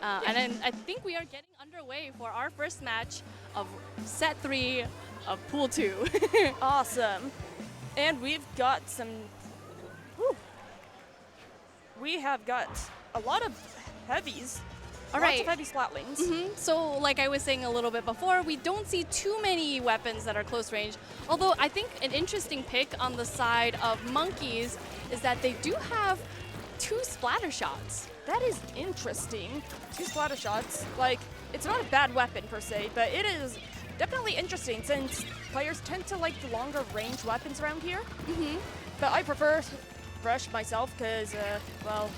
And then I think we are getting underway for our first match of set 3 of pool 2. Awesome. And we've got some. Whew. We have got a lot of heavies. All Lots right. of heavy slatlings. So like I was saying a little bit before, we don't see too many weapons that are close range. Although I think an interesting pick on the side of monkeys is that they do have 2 splatter shots. That is interesting. 2 splatter shots. Like, it's not a bad weapon per se, but it is definitely interesting since players tend to like the longer range weapons around here. But I prefer Rush myself because, well,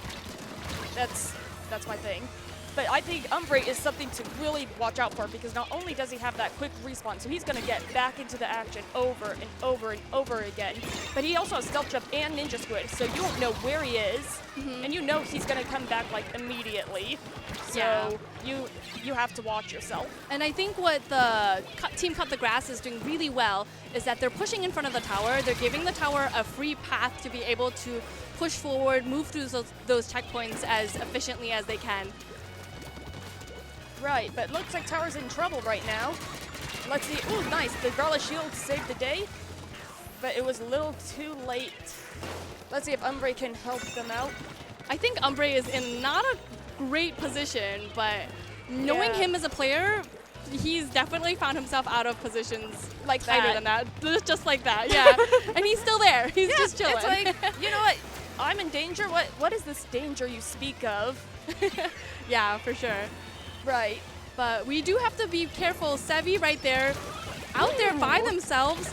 that's my thing. But I think Umbre is something to really watch out for because not only does he have that quick respawn, so he's going to get back into the action over and over and over again, but he also has Stealth Jump and Ninja Squid, so you won't know where he is, and you know he's going to come back like immediately. So you have to watch yourself. And I think what the team Cut the Grass is doing really well is that they're pushing in front of the tower. They're giving the tower a free path to be able to push forward, move through those checkpoints as efficiently as they can. Right, but looks like Tower's in trouble right now. Let's see. Ooh, nice. The Garla Shield saved the day, but it was a little too late. Let's see if Umbre can help them out. I think Umbre is in not a great position, but knowing him as a player, he's definitely found himself out of positions Like tighter that. than that. Just like that, yeah. And he's still there. He's just chilling. It's like, you know what? I'm in danger. What is this danger you speak of? Yeah, for sure. Right. But we do have to be careful. Sevi right there, out there by themselves.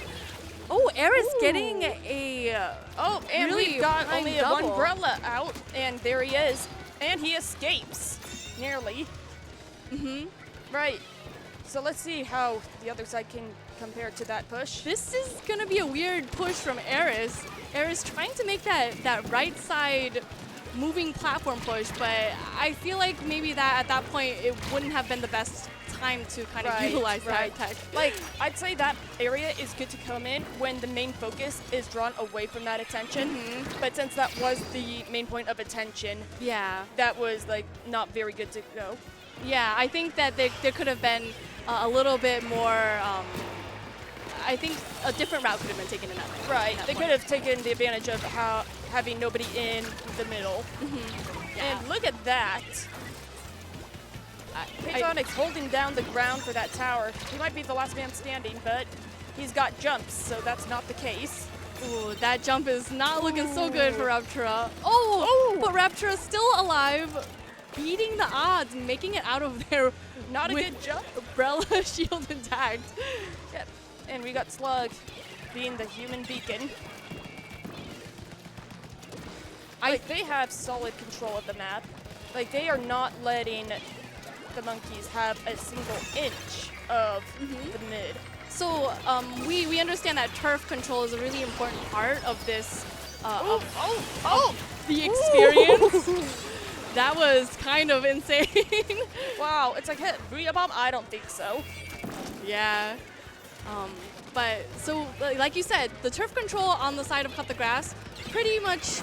Oh, Eris getting a Oh, and really we've got fine only a double. umbrella out, and there he is. And he escapes. Nearly. Right. So let's see how the other side can compare to that push. This is going to be a weird push from Eris. Eris trying to make that right side moving platform push, but I feel like maybe that at that point it wouldn't have been the best time to kind of utilize that tech. Like, I'd say that area is good to come in when the main focus is drawn away from that attention. But since that was the main point of attention, Yeah. that was like not very good to go. Yeah, I think that there could have been a little bit more, I think a different route could have been taken in that way. Right. They could have taken the advantage of having nobody in the middle. Yeah. And look at that. Paysonic's holding down the ground for that tower. He might be the last man standing, but he's got jumps, so that's not the case. Ooh, that jump is not looking so good for Raptura. Oh, but Raptura's still alive, beating the odds, making it out of there. Not a with good jump. Umbrella shield intact. Yep. And we got Slug being the human beacon. Like, they have solid control of the map. Like, they are not letting the monkeys have a single inch of the mid. So we understand that turf control is a really important part of this, the experience. That was kind of insane. Wow, it's like hit Bria Bomb? I don't think so. Yeah. But so, like you said, the turf control on the side of Cut the Grass, pretty much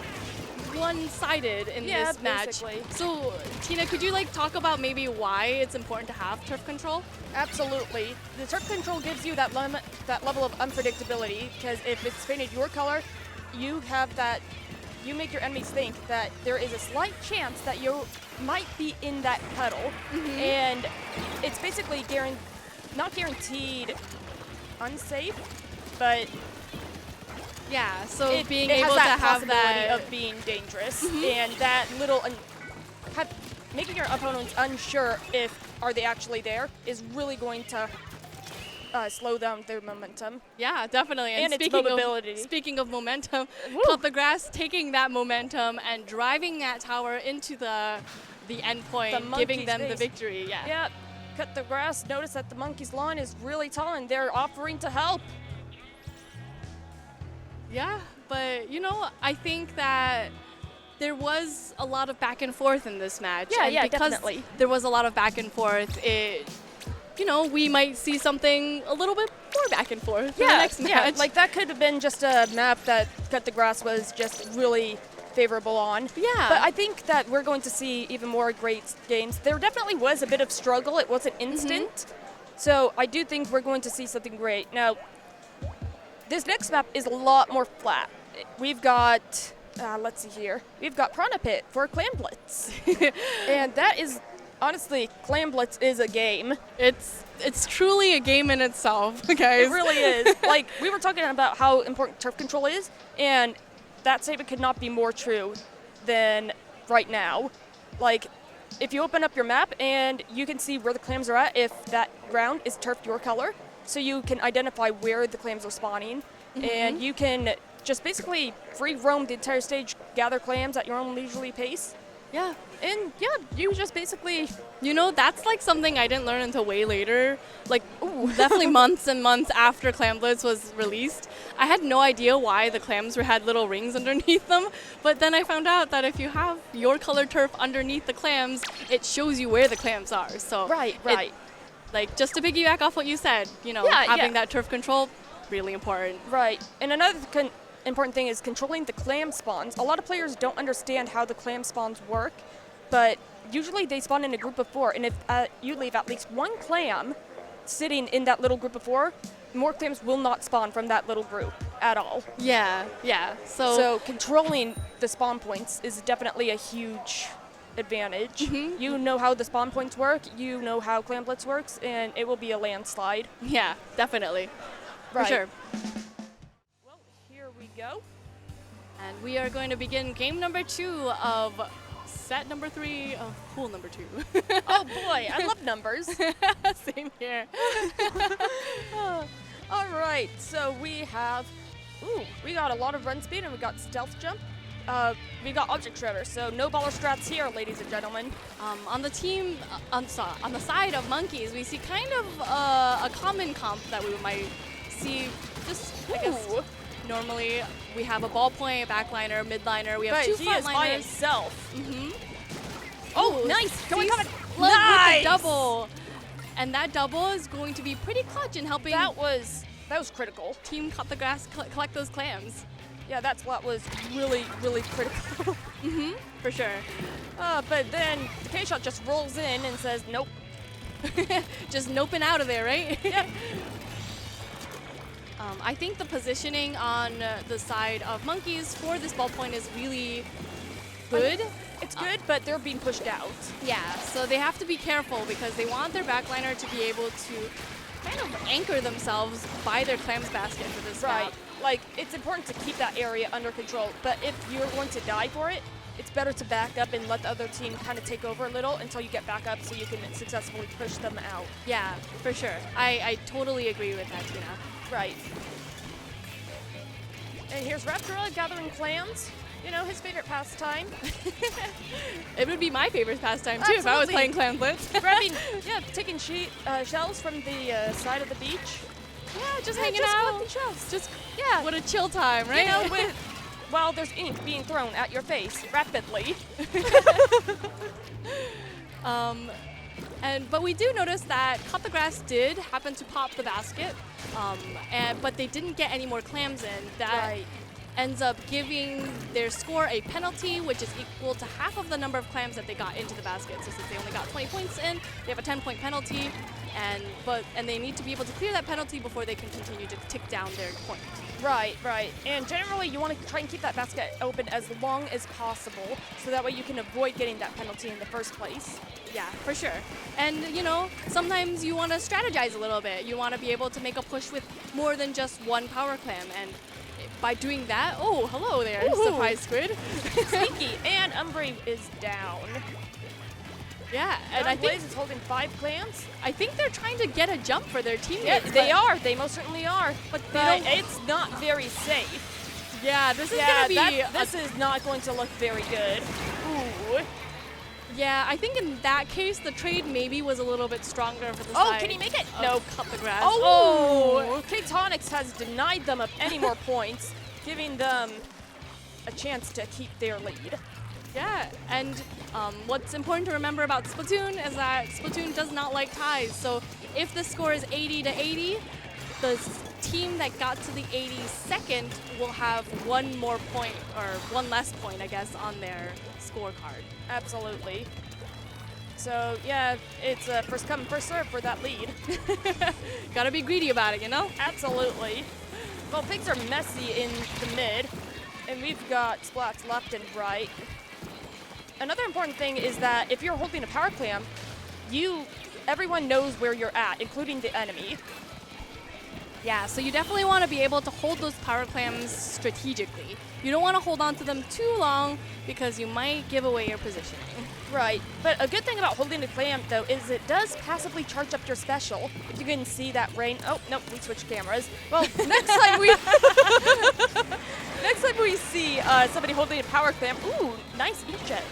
one-sided in this match. Basically. So, Tina, could you talk about maybe why it's important to have turf control? Absolutely. The turf control gives you that level of unpredictability, because if it's painted your color, you have that. You make your enemies think that there is a slight chance that you might be in that puddle, and it's basically not guaranteed unsafe, but Yeah, so it being has able to that have possibility that of being dangerous, and that little making your opponents unsure if are they actually there is really going to slow down their momentum. Yeah, definitely. And its mobility. Speaking of momentum, Cut the Grass taking that momentum and driving that tower into the end point, giving them the victory. Yeah. Yep. Cut the Grass. Notice that the monkey's line is really tall, and they're offering to help. Yeah, but I think that there was a lot of back and forth in this match. Yeah, and yeah, because definitely. there was a lot of back and forth, we might see something a little bit more back and forth in the next match. Like that could have been just a map that Cut the Grass was just really favorable on. Yeah. But I think that we're going to see even more great games. There definitely was a bit of struggle. It wasn't instant. So I do think we're going to see something great. Now, this next map is a lot more flat. We've got, let's see here. We've got Piranha Pit for Clam Blitz. And that is, honestly, Clam Blitz is a game. It's truly a game in itself, guys. It really is. Like, we were talking about how important turf control is, and that statement could not be more true than right now. Like, if you open up your map and you can see where the clams are at, if that ground is turfed your color, so you can identify where the clams are spawning, and you can just basically free roam the entire stage, gather clams at your own leisurely pace. Yeah. And yeah, you just basically, You know, that's like something I didn't learn until way later. Like, definitely months and months after Clam Blitz was released. I had no idea why the clams had little rings underneath them. But then I found out that if you have your color turf underneath the clams, it shows you where the clams are. So right. Like, just to piggyback off what you said, you know, having that turf control, really important. Right. And another important thing is controlling the clam spawns. A lot of players don't understand how the clam spawns work, but usually they spawn in a group of 4, and if you leave at least one clam sitting in that little group of 4, more clams will not spawn from that little group at all. Yeah. So controlling the spawn points is definitely a huge advantage. You know how the spawn points work, you know how Clam Blitz works, and it will be a landslide. Yeah, definitely. Right. For sure. Well, here we go. And we are going to begin game number 2 of set number 3 of pool number 2. Oh boy, I love numbers. Same here. All right, so we got a lot of run speed and we got stealth jump. We got object shredder, so no baller strats here, ladies and gentlemen. On the team, on the side of monkeys, we see kind of a common comp that we might see just, I guess, normally. We have a ballpoint, backliner, midliner. We have but 2 he is by frontliners. himself. Oh, nice! Going nice! Nice! With the double. And that double is going to be pretty clutch in helping That was critical. team cut the grass, collect those clams. Yeah, that splat was really, really critical. For sure. But then the K-Shot just rolls in and says, nope. Just noping out of there, right? Yep. I think the positioning on the side of monkeys for this ballpoint is really good. It's good, but they're being pushed out. Yeah, so they have to be careful because they want their backliner to be able to kind of anchor themselves by their clams basket for this Right. map. Like, it's important to keep that area under control, but if you're going to die for it, it's better to back up and let the other team kind of take over a little until you get back up so you can successfully push them out. Yeah, for sure. I totally agree with that, Tina. Right. And here's Raptora gathering clams. You know, his favorite pastime. It would be my favorite pastime too if I was Absolutely. playing Clam Blitz. Grabbing, taking shells from the side of the beach. Yeah, just hanging just out. collecting shells. Just, Yeah. what a chill time, right? You know, while there's ink being thrown at your face rapidly. But we do notice that Cut the Grass did happen to pop the basket, but they didn't get any more clams in. That ends up giving their score a penalty, which is equal to half of the number of clams that they got into the basket. So since they only got 20 points in, they have a 10-point penalty, and they need to be able to clear that penalty before they can continue to tick down their point. Right. And generally, you want to try and keep that basket open as long as possible, so that way you can avoid getting that penalty in the first place. Yeah, for sure. And, you know, sometimes you want to strategize a little bit. You want to be able to make a push with more than just one power clam. And by doing that, oh, hello there, Ooh. surprise squid. Sneaky. And Umbre is down. Yeah, and I Blaze think is holding 5 clams. they're trying to get a jump for their teammates. Yeah, they are. They most certainly are. But don't- it's not very safe. Yeah, this is going to be... This is not going to look very good. Ooh. Yeah, I think in that case, the trade maybe was a little bit stronger for the Oh, side can he make it? of No. Cut the Grass. Oh! K-Tonics has denied them of any more points, giving them a chance to keep their lead. Yeah, and what's important to remember about Splatoon is that Splatoon does not like ties. So if the score is 80 to 80, the team that got to the 82nd will have one more point, or one less point, I guess, on their scorecard. Absolutely. So, yeah, it's a first come, first serve for that lead. Gotta be greedy about it, you know? Absolutely. Well, things are messy in the mid, and we've got splats left and right. Another important thing is that if you're holding a power clam, everyone knows where you're at, including the enemy. Yeah, so you definitely want to be able to hold those power clams strategically. You don't want to hold on to them too long because you might give away your positioning. Right, but a good thing about holding a clam, though, is it does passively charge up your special. If you can see that rain. Oh, nope, we switched cameras. Well, next time we see somebody holding a power clam, ooh, nice jet.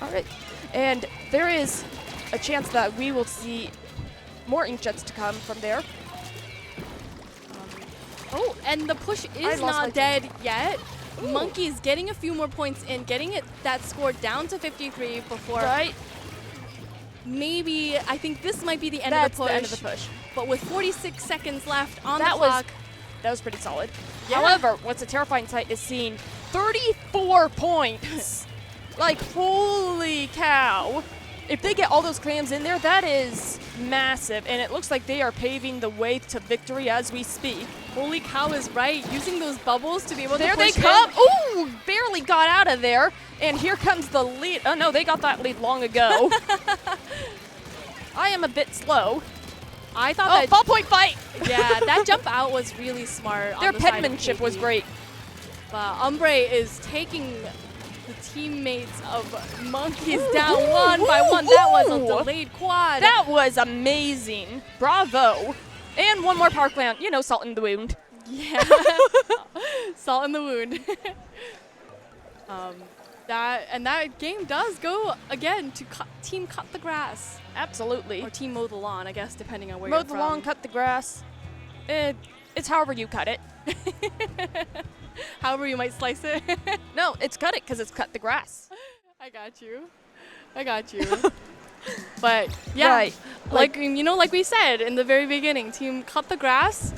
All right, and there is a chance that we will see more inkjets to come from there. Oh, and the push is not dead yet. Ooh. Monkey's getting a few more points in, getting that score down to 53 before. Right. Maybe, I think this might be the end That's of the push. the end of the push. But with 46 seconds left on the clock. That was pretty solid. Yeah. However, what's a terrifying sight is seeing 34 points. Like, holy cow. If they get all those clams in there, that is massive. And it looks like they are paving the way to victory as we speak. Holy cow is right. Using those bubbles to be able to push There they come. Ooh, barely got out of there. And here comes the lead. Oh, no, they got that lead long ago. I am a bit slow. I thought that ballpoint fight. Yeah, that jump out was really smart. Their on the side of penmanship was KP. great. But Umbre is taking the teammates of Monkeys down one by one. That was a delayed quad. That was amazing. Bravo. And one more power clan. You know, salt in the wound. Yeah. Salt in the wound. That game does go again to team cut the grass. Absolutely. Or team mow the lawn, I guess, depending on where you're Mow from. the lawn, cut the grass. It's however you cut it. However you might slice it. No, it's cut it because it's cut the grass. I got you. But yeah, Right. like we said in the very beginning, team cut the grass.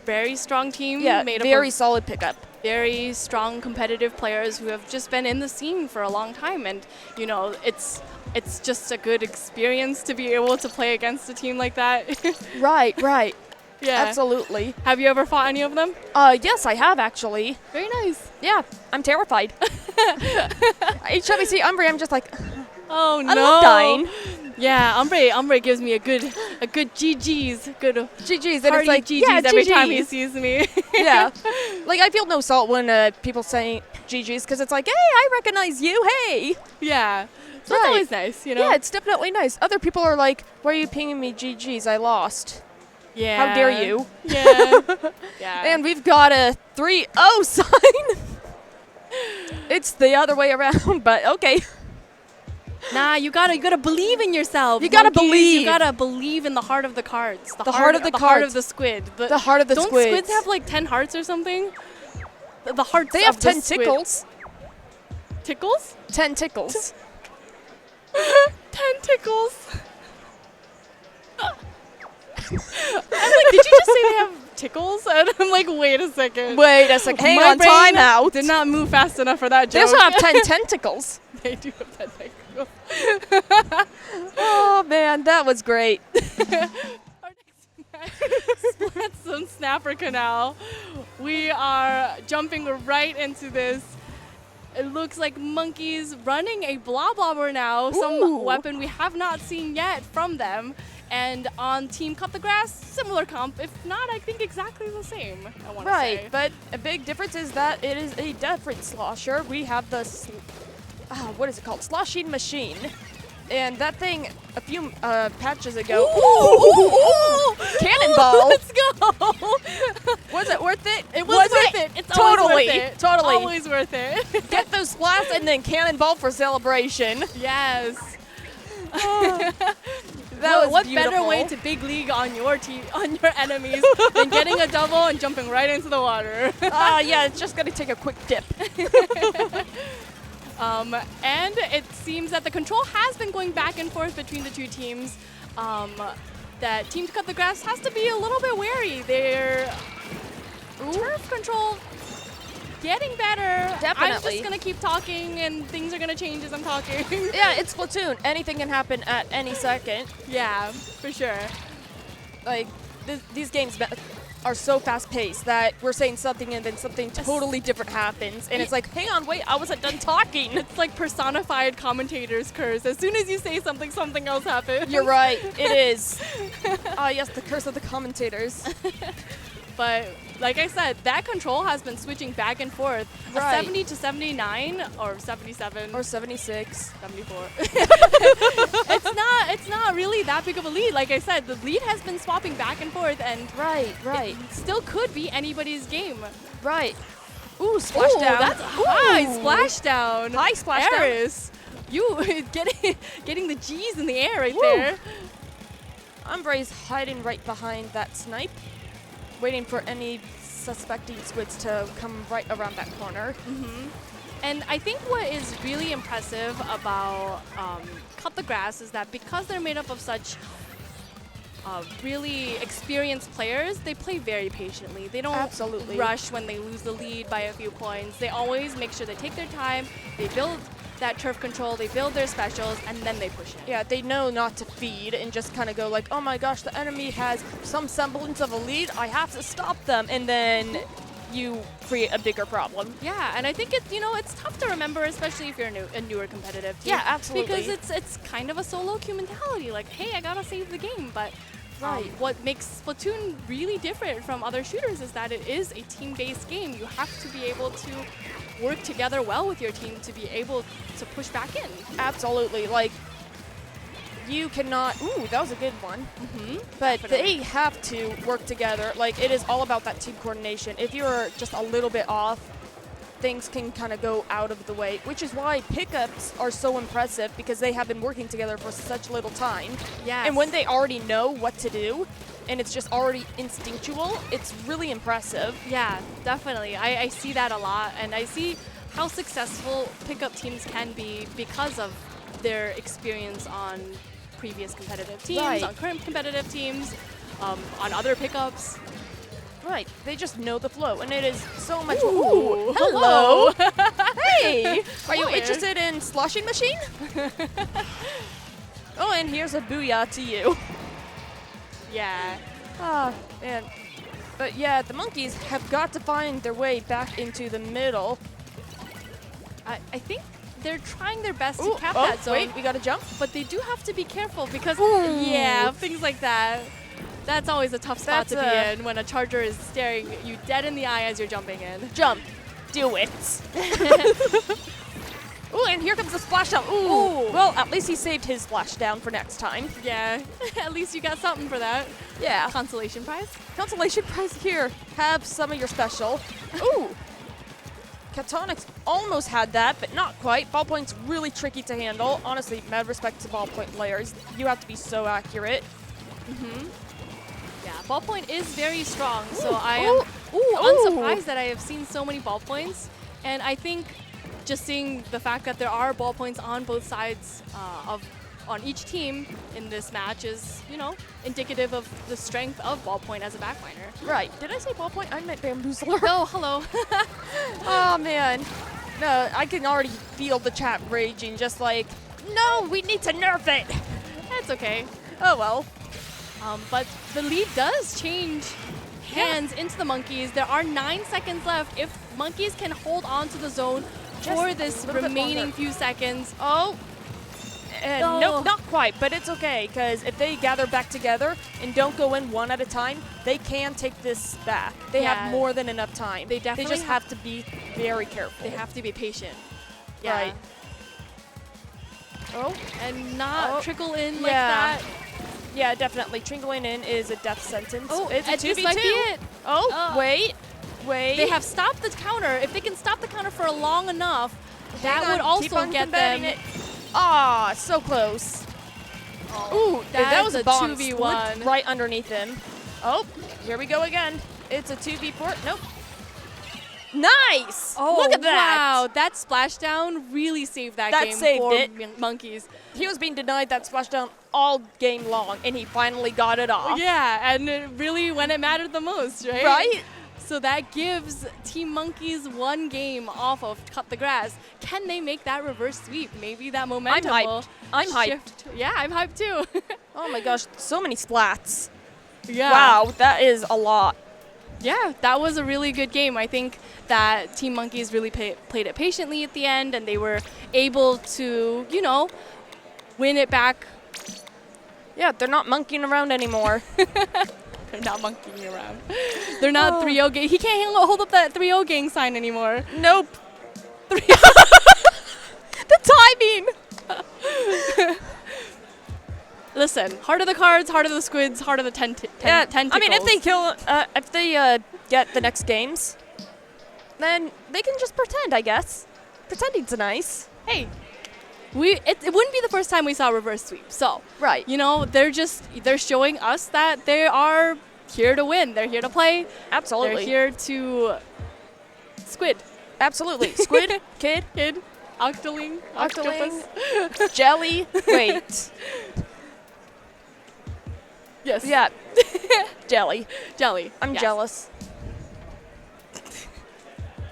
Very strong team. Yeah, made up very of solid pickup. very strong competitive players who have just been in the scene for a long time, and you know it's just a good experience to be able to play against a team like that. Right. Yeah, Absolutely. Have you ever fought any of them? Yes, I have actually. Very nice. Yeah, I'm terrified. Each time I see Umbre, I'm just like, Oh no! I love dying. Yeah, Umbre gives me a good GG's, good GG's, and hearty it's like, GG's yeah, every time he GG's. sees me. Yeah. Like, I feel no salt when people say GG's because it's like, hey, I recognize you, hey. Yeah, so Right. it's always nice, you know. Yeah, it's definitely nice. Other people are like, why are you pinging me GG's? I lost. Yeah. How dare you? Yeah. Yeah. And we've got a 3-0 sign. It's the other way around, but okay. Nah, you gotta believe in yourself. You gotta Monkeys. believe. You gotta believe in the heart of the cards. The heart of the The heart cards. of the squid. The heart of the don't squids. squids have like 10 hearts or something? The hearts. They have of the 10 squid. tickles. Tickles? 10 tickles. 10 tickles. I'm like, did you just say they have tickles? And I'm like, wait a second. Wait a second. Hang My on, brain time out. Did not move fast enough for that They joke. also have 10 tentacles. They do have 10 tickles. Oh, man, that was great. Our next match, Splats and Snapper Canal. We are jumping right into this. It looks like Monkeys running a blah blobber now, Ooh. some weapon we have not seen yet from them. And on Team Cut the Grass, similar comp, if not, I think exactly the same, I want to say. Right, but a big difference is that it is a different slosher. We have the, what is it called? Sloshing machine. And that thing, a few patches ago. Ooh! Cannonball. Let's go! Was it worth it? It was worth it. It's Totally, always worth it. totally. Always worth it. Get those splats and then cannonball for celebration. Yes. That was what beautiful. better way to big league on your team, on your enemies, than getting a double and jumping right into the water? Yeah, it's just gonna take a quick dip. And it seems that the control has been going back and forth between the two teams. that Team Cut the Grass has to be a little bit wary. Their turf control getting better. Definitely. I'm just gonna keep talking, and things are gonna change as I'm talking. Yeah, it's Splatoon. Anything can happen at any second. Yeah, for sure. Like, these games are so fast-paced that we're saying something and then something totally different happens. And it's like, hang on, wait, I wasn't done talking. It's like personified commentator's curse. As soon as you say something, something else happens. You're right. It is. Ah, yes, the curse of the commentators. But like I said, that control has been switching back and forth. Right. A 70 to 79 or 77 Or 76. 74. It's not really that big of a lead. Like I said, the lead has been swapping back and forth, and Right. it still could be anybody's game. Right. Ooh, splashdown. That's a high splashdown. High splashdown. Eris, you getting the G's in the air right Woo. there. Umbre's hiding right behind that snipe, waiting for any suspecting squids to come right around that corner. And I think what is really impressive about Cut the Grass is that because they're made up of such really experienced players, they play very patiently. They don't Absolutely. rush when they lose the lead by a few points. They always make sure they take their time, they build that turf control, they build their specials, and then they push it. Yeah, they know not to feed and just kind of go like, oh my gosh, the enemy has some semblance of a lead, I have to stop them, and then you create a bigger problem. Yeah, and I think it's tough to remember, especially if you're a newer competitive team. Yeah, absolutely. Because it's kind of a solo queue mentality, like, hey, I gotta save the game. But Right. what makes Splatoon really different from other shooters is that it is a team-based game. You have to be able to work together well with your team to be able to push back in. Absolutely. Like, you cannot. Ooh, that was a good one. But Definitely. they have to work together. Like, it is all about that team coordination. If you're just a little bit off, things can kind of go out of the way, which is why pickups are so impressive because they have been working together for such little time. Yes. And when they already know what to do, and it's just already instinctual, it's really impressive. Yeah, definitely. I see that a lot, and I see how successful pickup teams can be because of their experience on previous competitive teams, Right. on current competitive teams, on other pickups. Right, they just know the flow, and it is so much. Ooh, hello. Hey, are you Hello. interested in sloshing machine? Oh, and here's a booyah to you. Yeah. Ah, man. But yeah, the monkeys have got to find their way back into the middle. I think they're trying their best Ooh, to cap oh, that zone, wait, we gotta jump. but they do have to be careful because, Ooh. yeah, things like that. That's always a tough spot That's to be in when a charger is staring you dead in the eye as you're jumping in. Jump. Do it. Ooh, and here comes the splashdown. Ooh. Well, at least he saved his splashdown for next time. Yeah, at least you got something for that. Yeah. Consolation prize. Consolation prize here. Have some of your special. Ooh. Catonix almost had that, but not quite. Ballpoint's really tricky to handle. Honestly, mad respect to ballpoint players. You have to be so accurate. Yeah, ballpoint is very strong, so Ooh, I ooh, am ooh. unsurprised that I have seen so many ballpoints. And I think just seeing the fact that there are ballpoints on both sides on each team in this match is, indicative of the strength of ballpoint as a backliner. Right. Did I say ballpoint? I meant bamboozler. Oh, hello. Oh, man. No, I can already feel the chat raging, just like, no, we need to nerf it. That's okay. Oh, well. But the lead does change hands into the monkeys. There are 9 seconds left. If monkeys can hold on to the zone Just for a this little bit remaining longer. few seconds. Oh. No. Nope, not quite, but it's okay, because if they gather back together and don't go in one at a time, they can take this back. They Yeah. have more than enough time. They definitely just have to be very careful. They have to be patient. Yeah. Right. Oh, And not Oh. trickle in like Yeah. that. yeah, definitely. Trinkling in is a death sentence. Oh, it's a and 2v2. this might be it. Oh, wait. They have stopped the counter. If they can stop the counter for long enough, that would Keep also on get them. combating it. Ah, so close. Ooh, that was a a bomb 2v1. slipped right underneath him. Oh, here we go again. It's a 2v4. Nope. Nice! Oh, Look at that! Wow, that splashdown really saved that That game saved for it. Monkeys. He was being denied that splashdown all game long, and he finally got it off. Yeah, and it really when it mattered the most, right? Right? So that gives Team Monkeys one game off of Cut the Grass. Can they make that reverse sweep? Maybe that momentum hyped. will I'm hyped. shift. Yeah, I'm hyped too. Oh my gosh, so many splats. Yeah. Wow, that is a lot. Yeah, that was a really good game. I think that Team Monkeys really played it patiently at the end, and they were able to, you know, win it back. Yeah, they're not monkeying around anymore. They're not monkeying around. They're not 3-0 gang. He can't hold up that 3-0 gang sign anymore. Nope. 3-0. The timing! Listen, heart of the cards, heart of the squids, heart of the tentacles. I mean, if they get the next games, then they can just pretend, I guess. Pretending's nice. Hey, it wouldn't be the first time we saw a reverse sweep. So, Right. you know, they're showing us that they are here to win. They're here to play. Absolutely. They're here to squid. Absolutely. Squid, kid, Octoling, Octoling, octopus. jelly. Wait. Yes. Yeah. Jelly. Jelly. I'm Yes. jealous.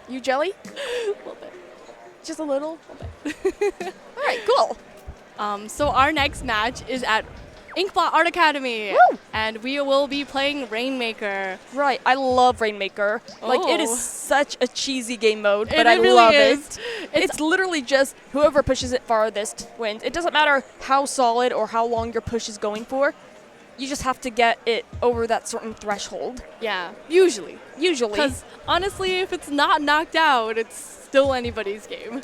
You jelly? A little bit. Just a little? All right, cool. So our next match is at Inkblot Art Academy. Woo! And we will be playing Rainmaker. Right, I love Rainmaker. Like, it is Oh. such a cheesy game mode, It but I really love is. it. It's literally just whoever pushes it farthest wins. It doesn't matter how solid or how long your push is going for. You just have to get it over that certain threshold. Yeah, usually. Usually. Because honestly, if it's not knocked out, it's still anybody's game.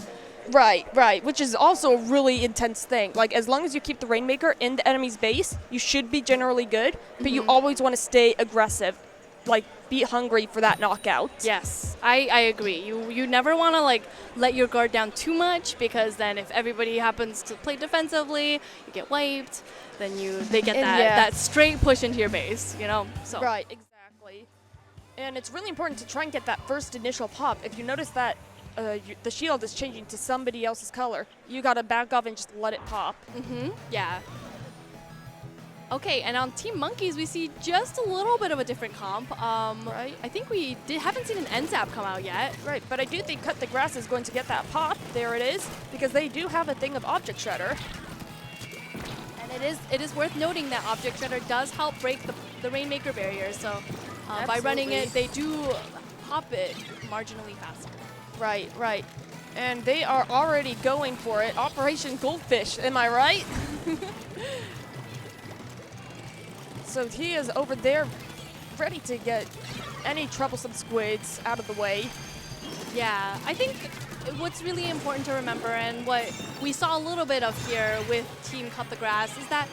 Right, which is also a really intense thing. Like, as long as you keep the Rainmaker in the enemy's base, you should be generally good, but you always want to stay aggressive. Like, be hungry for that knockout. Yes, I agree. You never want to like let your guard down too much, because then if everybody happens to play defensively, you get wiped. Then they get And that straight push into your base, you know. So Right, exactly. And it's really important to try and get that first initial pop. If you notice that the shield is changing to somebody else's color, you gotta back off and just let it pop. yeah. Okay, and on Team Monkeys, we see just a little bit of a different comp. Right. I think we haven't seen an NZAP come out yet. Right, but I do think Cut the Grass is going to get that pop. There it is, because they do have a thing of Object Shredder. And it is worth noting that Object Shredder does help break the Rainmaker barrier. So by running it, they do pop it marginally faster. Right. And they are already going for it. Operation Goldfish, am I right? So he is over there ready to get any troublesome squids out of the way. Yeah, I think what's really important to remember, and what we saw a little bit of here with Team Cut the Grass, is that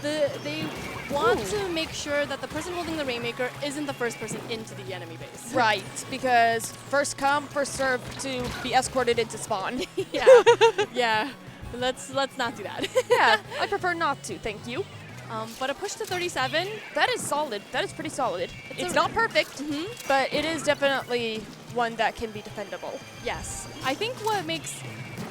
they want to make sure that the person holding the Rainmaker isn't the first person into the enemy base. Right, because first come, first serve to be escorted into spawn. Yeah. Let's not do that. Yeah, I prefer not to, thank you. But a push to 37. That is solid. That is pretty solid. It's a- not perfect, but it is definitely one that can be defendable. Yes. I think what makes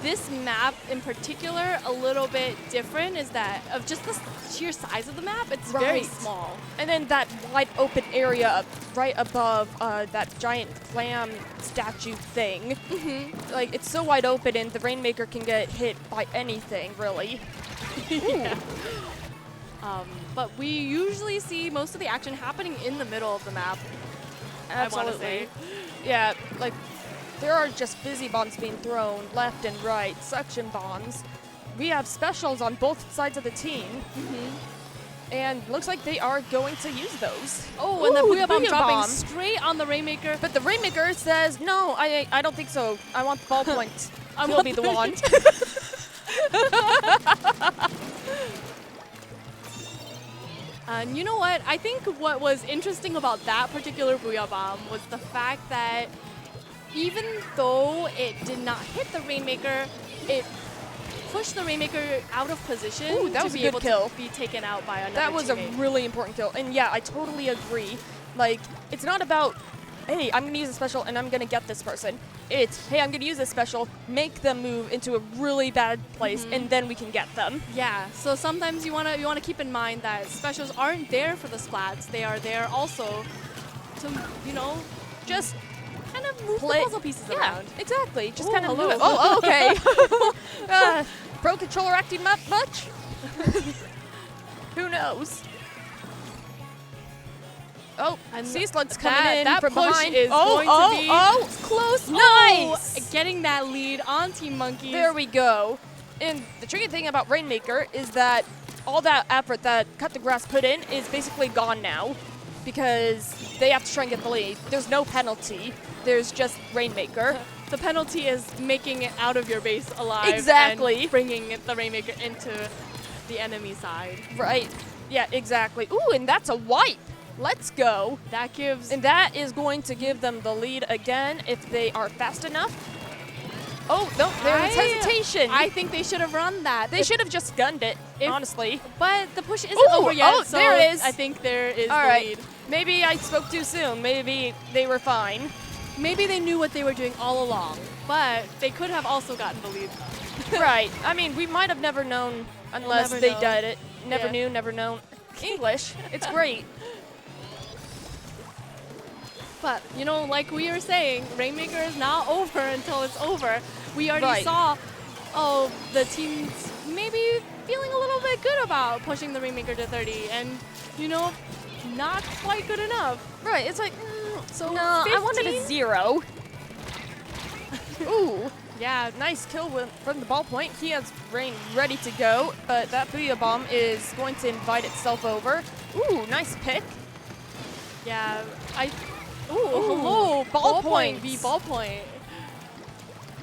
this map in particular a little bit different is that of just the sheer size of the map, it's very Right. small. And then that wide open area right above that giant clam statue thing. Like, it's so wide open, and the Rainmaker can get hit by anything, really. Yeah. But we usually see most of the action happening in the middle of the map. I wanna say. Yeah, like, there are just busy bombs being thrown left and right, suction bombs. We have specials on both sides of the team. And looks like they are going to use those. Oh, and the Booyah Bomb Booyah dropping Bomb. straight on the Rainmaker. But the Rainmaker says, no, I don't think so. I want the ballpoint. He'll want be the the one. And you know what? I think what was interesting about that particular Booyah Bomb was the fact that even though it did not hit the Rainmaker, it pushed the Rainmaker out of position Ooh, that to was a be good able kill. to be taken out by another That was a teammate. really important kill. And yeah, I totally agree. Like, it's not about hey, I'm going to use a special and I'm going to get this person. It's, hey, I'm going to use this special, make them move into a really bad place, and then we can get them. Yeah, so sometimes you wanna keep in mind that specials aren't there for the splats. They are there also to, you know, just kind of move the puzzle pieces around. Exactly. Just Oh, kind of hello. move it. Oh, okay. Pro controller acting up much? Who knows? Oh, And Sea Slug's coming in that from push behind. is going to be Close. Oh, Nice. getting that lead on Team Monkeys. There we go. And the tricky thing about Rainmaker is that all that effort that Cut the Grass put in is basically gone now because they have to try and get the lead. There's no penalty. There's just Rainmaker. The penalty is making it out of your base alive. Exactly. And bringing the Rainmaker into the enemy side. Right. Yeah, exactly. Ooh, and that's a wipe. Let's go. That gives... And that is going to give them the lead again if they are fast enough. Oh, no, there's hesitation. I think they should have run that. They should have just gunned it, honestly. But the push isn't Ooh, over yet, oh, so there it is. I think there is All the right. lead. Maybe I spoke too soon. Maybe they were fine. Maybe they knew what they were doing all along, but they could have also gotten the lead. Right. I mean, we might have never known unless never they know. did it. Never Yeah. knew, never known. English. It's great. But, you know, like we were saying, Rainmaker is not over until it's over. We already saw, the teams maybe feeling a little bit good about pushing the Rainmaker to 30, and, you know, not quite good enough. Right. It's like, So no, I 15? wanted a 0. Ooh. Yeah, Nice kill from the ballpoint. He has Rain ready to go, but that Booyah Bomb is going to invite itself over. Ooh, nice pick. yeah. Ooh, Ooh, ballpoint ballpoints. v ballpoint.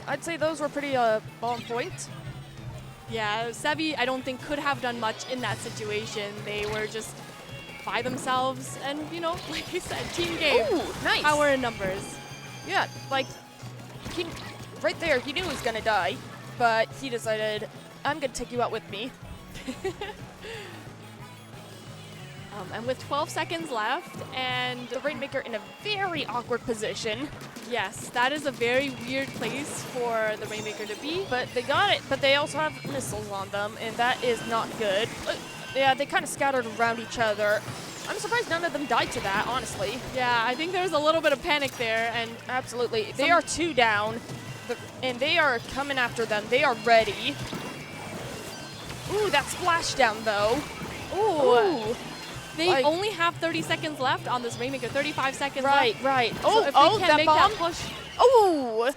I'd say those were pretty on point. Yeah, Sevi, I don't think could have done much in that situation. They were just by themselves, and you know, like you said, team game. Ooh, nice. Power in numbers. Yeah, like, right there, he knew he was gonna die, but he decided, I'm gonna take you out with me. And with 12 seconds left, and The Rainmaker in a very awkward position, yes, that is a very weird place for the Rainmaker to be. but they got it, but they also have missiles on them, and that is not good. Yeah, they kind of scattered around each other. I'm surprised none of them died to that, honestly. Yeah, I think there's a little bit of panic there, and Absolutely. They are 2 down, and they are coming after them. They are ready. Ooh, that splashdown, though. ooh, they like- only have 30 seconds left on this Rainmaker, 35 seconds Right, left. right. So Oh, if they can't that make bomb. that push, Oh,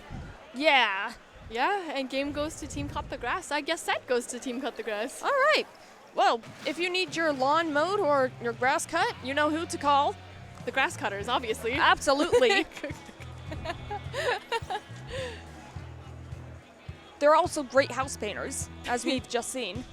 yeah. yeah, and game goes to Team Cut the Grass. I guess set goes to Team Cut the Grass. All right. Well, if you need your lawn mowed or your grass cut, you know who to call. The grass cutters, obviously. Absolutely. They're also great house painters, as we've just seen.